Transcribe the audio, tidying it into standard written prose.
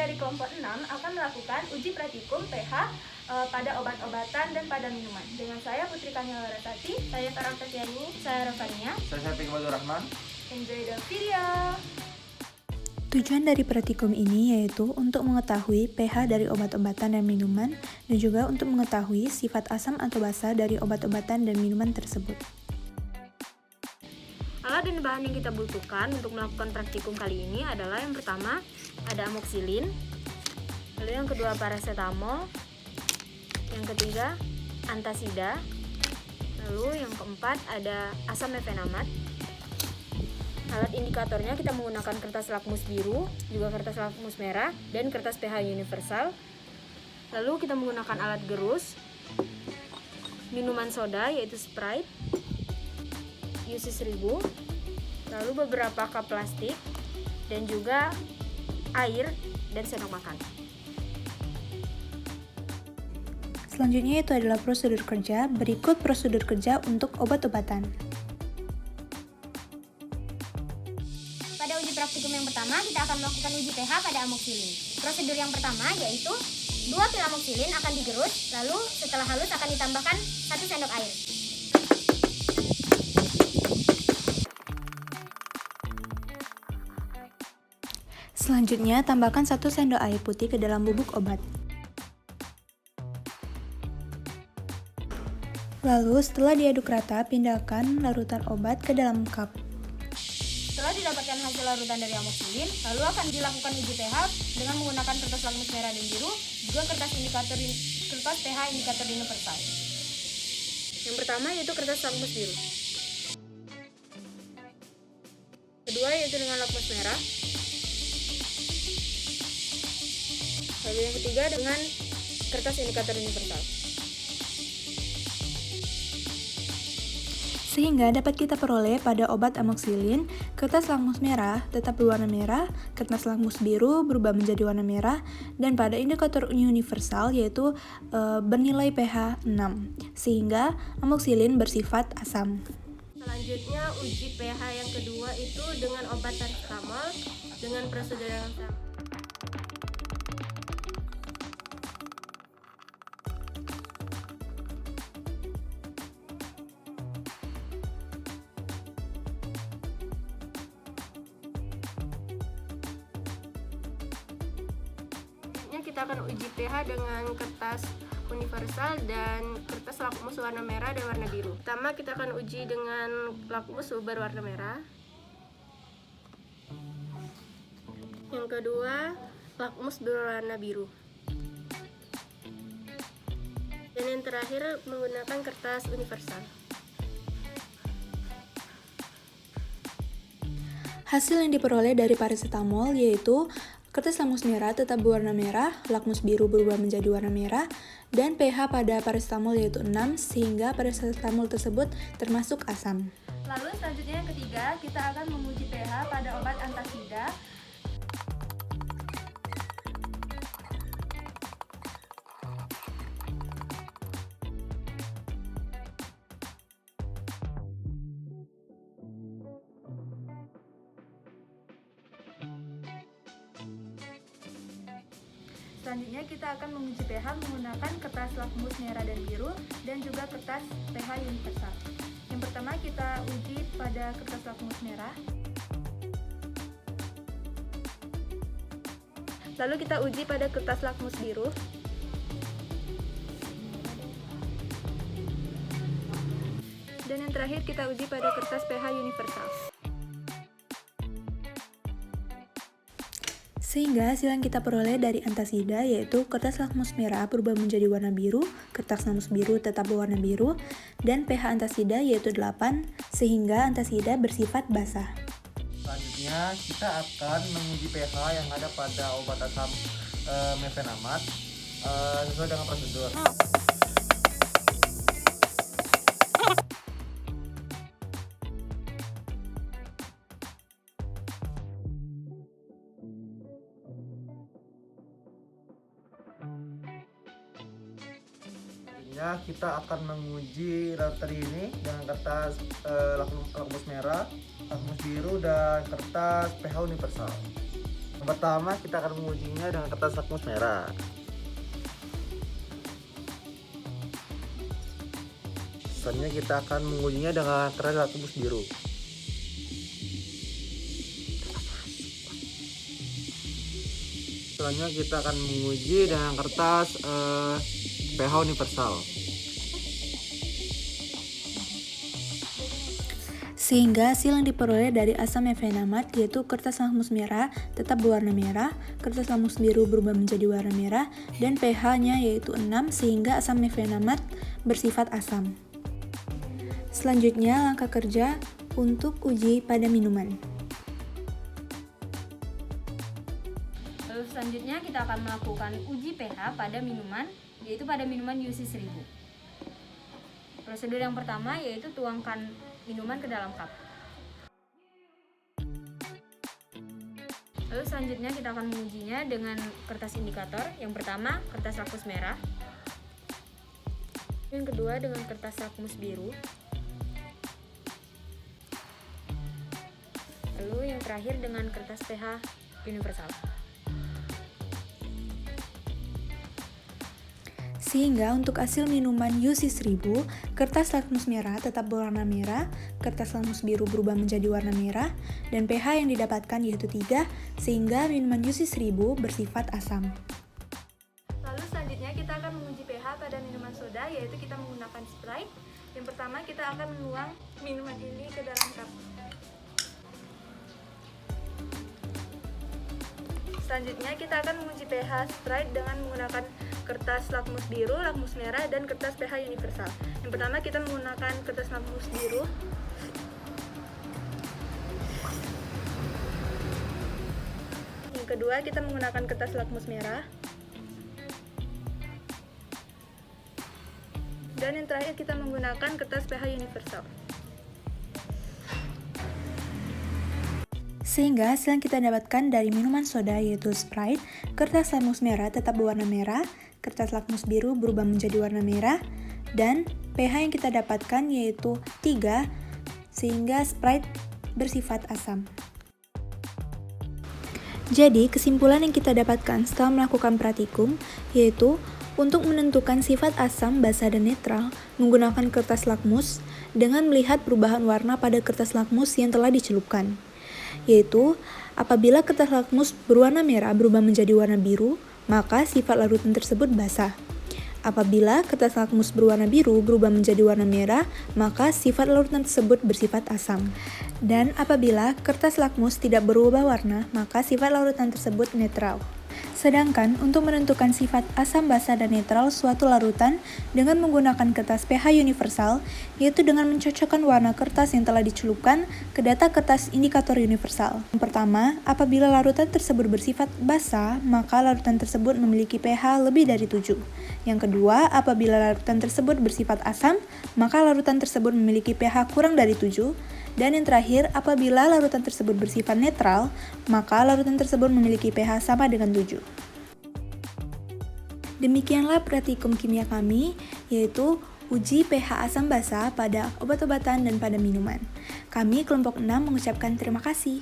dari kelompok 6 akan melakukan uji praktikum pH pada obat-obatan dan pada minuman. Dengan saya Putri Kamila Larasati, saya Farah Tatiani, saya Rafania, Saya Syafiq Badur Rahman. Enjoy the video! Tujuan dari praktikum ini yaitu untuk mengetahui pH dari obat-obatan dan minuman dan juga untuk mengetahui sifat asam atau basa dari obat-obatan dan minuman tersebut. Alat dan bahan yang kita butuhkan untuk melakukan praktikum kali ini adalah yang pertama ada amoxicillin, lalu yang kedua paracetamol, yang ketiga antasida, lalu yang keempat ada asam mefenamat. Alat indikatornya kita menggunakan kertas lakmus biru, juga kertas lakmus merah, dan kertas pH universal. Lalu kita menggunakan alat gerus, minuman soda yaitu Sprite, UC 1000, lalu beberapa cup plastik, dan juga air dan sendok makan. Selanjutnya itu adalah prosedur kerja. Berikut prosedur kerja untuk obat-obatan. Pada uji praktikum yang pertama, kita akan melakukan uji pH pada amoxicillin. Prosedur yang pertama yaitu 2 pil amoxicillin akan digerus, lalu setelah halus akan ditambahkan 1 sendok air. Selanjutnya, tambahkan 1 sendok air putih ke dalam bubuk obat. Lalu, setelah diaduk rata, pindahkan larutan obat ke dalam cup. Setelah didapatkan hasil larutan dari amoxicillin, lalu akan dilakukan uji pH dengan menggunakan kertas lakmus merah dan biru, juga kertas pH indikator universal. Yang pertama yaitu kertas lakmus biru. Kedua yaitu dengan lakmus merah. Lalu yang ketiga dengan kertas indikator universal. Sehingga dapat kita peroleh pada obat amoxicillin, kertas lakmus merah tetap berwarna merah, kertas lakmus biru berubah menjadi warna merah, dan pada indikator universal yaitu bernilai pH 6, sehingga amoxicillin bersifat asam. Selanjutnya uji pH yang kedua itu dengan obat paracetamol dengan prosedur yang sama. Kita akan uji pH dengan kertas universal dan kertas lakmus warna merah dan warna biru. Pertama kita akan uji dengan lakmus berwarna merah. Yang kedua lakmus berwarna biru. Dan yang terakhir menggunakan kertas universal. Hasil yang diperoleh dari paracetamol yaitu kertas lakmus merah tetap berwarna merah, lakmus biru berubah menjadi warna merah, dan pH pada paracetamol yaitu 6, sehingga paracetamol tersebut termasuk asam. Lalu selanjutnya yang ketiga, kita akan menguji pH pada obat antasida. Selanjutnya kita akan menguji pH menggunakan kertas lakmus merah dan biru dan juga kertas pH universal. Yang pertama kita uji pada kertas lakmus merah. Lalu kita uji pada kertas lakmus biru. Dan yang terakhir kita uji pada kertas pH universal. Sehingga hasil yang kita peroleh dari antasida yaitu kertas lakmus merah berubah menjadi warna biru, kertas lakmus biru tetap berwarna biru, dan pH antasida yaitu 8, sehingga antasida bersifat basah. Selanjutnya kita akan menguji pH yang ada pada obat asam mefenamat sesuai dengan prosedur. Kita akan menguji larutan ini dengan kertas lakmus merah, lakmus biru, dan kertas pH universal. Pertama kita akan mengujinya dengan kertas lakmus merah. Selanjutnya kita akan mengujinya dengan kertas lakmus biru. Selanjutnya kita akan menguji dengan kertas pH universal. Sehingga hasil yang diperoleh dari asam mefenamat yaitu kertas lakmus merah tetap berwarna merah, kertas lakmus biru berubah menjadi warna merah, dan pH-nya yaitu 6 sehingga asam mefenamat bersifat asam. Selanjutnya langkah kerja untuk uji pada minuman. Lalu selanjutnya kita akan melakukan uji pH pada minuman, yaitu pada minuman UC 1000. Prosedur yang pertama yaitu tuangkan minuman ke dalam cup. Lalu selanjutnya kita akan mengujinya dengan kertas indikator. Yang pertama kertas lakmus merah, yang kedua dengan kertas lakmus biru, lalu yang terakhir dengan kertas pH universal. Sehingga untuk hasil minuman UC 1000, kertas lakmus merah tetap berwarna merah, kertas lakmus biru berubah menjadi warna merah, dan pH yang didapatkan yaitu 3, sehingga minuman UC 1000 bersifat asam. Lalu selanjutnya kita akan menguji pH pada minuman soda, yaitu kita menggunakan Sprite. Yang pertama kita akan menuang minuman ini ke dalam cup. Selanjutnya kita akan menguji pH Sprite dengan menggunakan kertas lakmus biru, lakmus merah, dan kertas pH universal. Yang pertama kita menggunakan kertas lakmus biru. Yang kedua kita menggunakan kertas lakmus merah. Dan yang terakhir kita menggunakan kertas pH universal. Sehingga hasil yang kita dapatkan dari minuman soda yaitu Sprite, kertas lakmus merah tetap berwarna merah, kertas lakmus biru berubah menjadi warna merah, dan pH yang kita dapatkan yaitu 3, sehingga Sprite bersifat asam. Jadi, kesimpulan yang kita dapatkan setelah melakukan praktikum yaitu untuk menentukan sifat asam, basa, dan netral menggunakan kertas lakmus dengan melihat perubahan warna pada kertas lakmus yang telah dicelupkan. Yaitu, apabila kertas lakmus berwarna merah berubah menjadi warna biru, maka sifat larutan tersebut basah. Apabila kertas lakmus berwarna biru berubah menjadi warna merah, maka sifat larutan tersebut bersifat asam. Dan apabila kertas lakmus tidak berubah warna, maka sifat larutan tersebut netral. Sedangkan untuk menentukan sifat asam, basa, dan netral suatu larutan dengan menggunakan kertas pH universal, yaitu dengan mencocokkan warna kertas yang telah dicelupkan ke data kertas indikator universal. Yang pertama, apabila larutan tersebut bersifat basa, maka larutan tersebut memiliki pH lebih dari 7. Yang kedua, apabila larutan tersebut bersifat asam, maka larutan tersebut memiliki pH kurang dari 7. Dan yang terakhir, apabila larutan tersebut bersifat netral, maka larutan tersebut memiliki pH sama dengan 7. Demikianlah praktikum kimia kami, yaitu uji pH asam basa pada obat-obatan dan pada minuman. Kami kelompok 6 mengucapkan terima kasih.